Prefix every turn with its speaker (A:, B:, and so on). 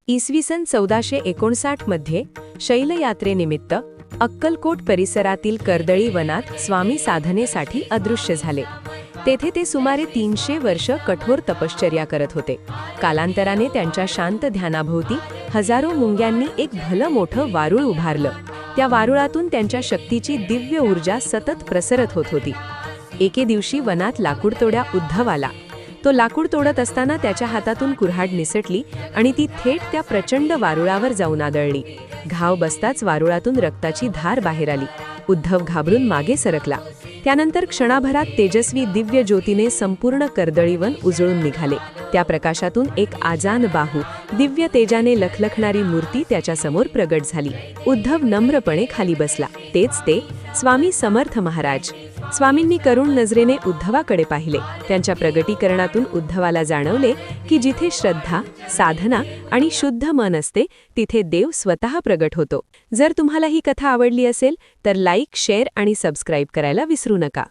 A: इसवी सन 1459 मध्ये शैलयात्रेनिमित्त अक्कलकोट परिसरातील कर्दळी वनात स्वामी साधनेसाठी अदृश्य झाले. तेथे ते सुमारे 300 वर्ष कठोर तपश्चर्या करत होते. कालांतराने त्यांच्या शांत ध्यानाभोवती हजारो मुंग्यांनी एक भलं मोठं वारुळ उभारलं. त्या वारुळातून त्यांच्या शक्तीची दिव्य ऊर्जा सतत प्रसरत होत होती. एके दिवशी वनात लाकूडतोड्या उद्धव आला. तो लाकूड तोडत असताना त्याच्या हातातून कुऱ्हाड निसटली आणि ती थेट त्या प्रचंड वारुळावर जाऊन आदळली. घाव बसताच वारुळातून रक्ताची धार बाहेर आली. उद्धव घाबरून मागे सरकला. त्यानंतर क्षणाभरात तेजस्वी दिव्य ज्योतीने संपूर्ण कर्दळीवन उजळून निघाले. त्या प्रकाशातून एक आजान बाहू, दिव्य तेजाने लखलखणारी मूर्ती त्याच्यासमोर प्रगट झाली. उद्धव नम्रपणे खाली बसला. तेच ते स्वामी समर्थ महाराज. स्वामींनी करुण नजरेने उद्धवाकडे पाहिले. त्यांच्या प्रगटीकरणातून उद्धवाला जाणवले की जिथे श्रद्धा, साधना आणि शुद्ध मन असते तिथे देव स्वतः प्रगट होतो. जर तुम्हाला ही कथा आवडली असेल तर लाईक, शेअर आणि सबस्क्राईब करायला विसरू नका.